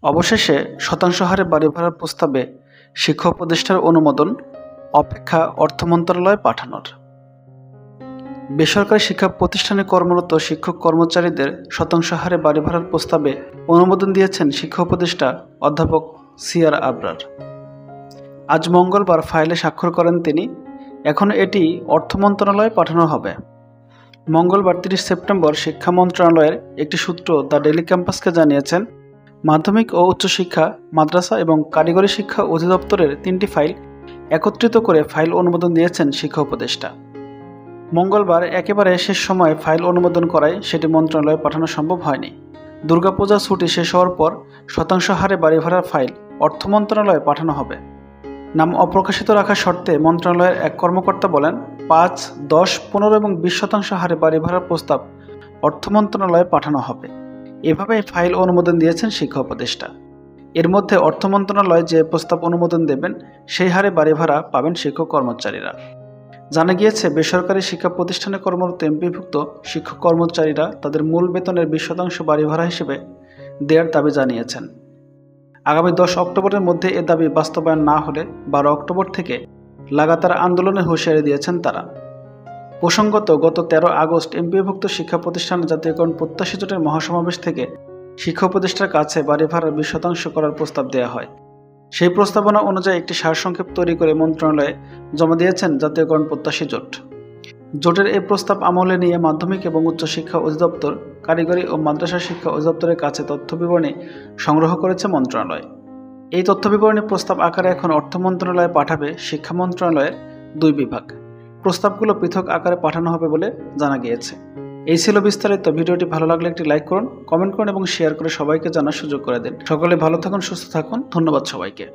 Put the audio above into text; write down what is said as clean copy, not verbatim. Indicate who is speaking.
Speaker 1: অবশেষে শতাংশ হারে বাড়ি ভাড়ার প্রস্তাবে শিক্ষা উপদেষ্টার অনুমোদন অপেক্ষা অর্থ মন্ত্রণালয়ে পাঠানোর। বেসরকারি শিক্ষা প্রতিষ্ঠানে কর্মরত শিক্ষক কর্মচারীদের শতাংশ হারে বাড়ি ভাড়ার প্রস্তাবে অনুমোদন দিয়েছেন শিক্ষা উপদেষ্টা অধ্যাপক সিআর আবরার। আজ মঙ্গলবার ফাইলে স্বাক্ষর করেন তিনি। এখন এটি অর্থ মন্ত্রণালয়ে পাঠানো হবে। মঙ্গলবার 30 সেপ্টেম্বর শিক্ষা মন্ত্রণালয়ের একটি সূত্র দ্য ডেইলি ক্যাম্পাসকে জানিয়েছেন, মাধ্যমিক ও উচ্চশিক্ষা, মাদ্রাসা এবং কারিগরি শিক্ষা অধিদপ্তরের 3টি ফাইল একত্রিত করে ফাইল অনুমোদন দিয়েছেন শিক্ষা উপদেষ্টা। মঙ্গলবার একেবারে শেষ সময়ে ফাইল অনুমোদন করায় সেটি মন্ত্রণালয়ে পাঠানো সম্ভব হয়নি। দুর্গাপূজা ছুটি শেষ হওয়ার পর শতাংশ হারে বাড়ি ভাড়ার ফাইল অর্থ মন্ত্রণালয়ে পাঠানো হবে। নাম অপ্রকাশিত রাখার শর্তে মন্ত্রণালয়ের এক কর্মকর্তা বলেন, 5, 10, 15 এবং 20% হারে বাড়ি ভাড়ার প্রস্তাব অর্থ মন্ত্রণালয়ে পাঠানো হবে। এভাবে ফাইল অনুমোদন দিয়েছেন শিক্ষা উপদেষ্টা। এর মধ্যে অর্থ মন্ত্রণালয় যে প্রস্তাব অনুমোদন দেবেন সেই হারে বাড়ি ভাড়া পাবেন শিক্ষক কর্মচারীরা। জানা গিয়েছে, বেসরকারি শিক্ষা প্রতিষ্ঠানে কর্মরত এমপিভুক্ত শিক্ষক কর্মচারীরা তাদের মূল বেতনের 20% বাড়ি ভাড়া হিসেবে দেওয়ার দাবি জানিয়েছেন। আগামী 10 অক্টোবরের মধ্যে এ দাবি বাস্তবায়ন না হলে 12 অক্টোবর থেকে লাগাতার আন্দোলনের হুঁশিয়ারি দিয়েছেন তারা। প্রসঙ্গত, গত 13 আগস্ট এমপিভুক্ত শিক্ষা প্রতিষ্ঠানের জাতীয়করণ প্রত্যাশী জোটের মহাসমাবেশ থেকে শিক্ষা উপদেষ্টার কাছে বাড়ি ভাড়ার 20% করার প্রস্তাব দেওয়া হয়। সেই প্রস্তাবনা অনুযায়ী একটি সারসংক্ষেপ তৈরি করে মন্ত্রণালয়ে জমা দিয়েছেন জাতীয়করণ প্রত্যাশী জোট। জোটের এই প্রস্তাব আমলে নিয়ে মাধ্যমিক এবং উচ্চশিক্ষা অধিদপ্তর, কারিগরি ও মাদ্রাসা শিক্ষা অধিদপ্তরের কাছে তথ্য বিবরণী সংগ্রহ করেছে মন্ত্রণালয়। এই তথ্য বিবরণী প্রস্তাব আকারে এখন অর্থ মন্ত্রণালয়ে পাঠাবে শিক্ষা মন্ত্রণালয়ের 2 বিভাগ। প্রস্তাবগুলো পৃথক আকারে পাঠানো হবে বলে জানা গিয়েছে। এই ছিল বিস্তারিত। ভিডিওটি ভালো লাগলে একটি লাইক করুন, কমেন্ট করুন এবং শেয়ার করে সবাইকে জানার সুযোগ করে দিন। সকলে ভালো থাকুন, সুস্থ থাকুন। ধন্যবাদ সবাইকে।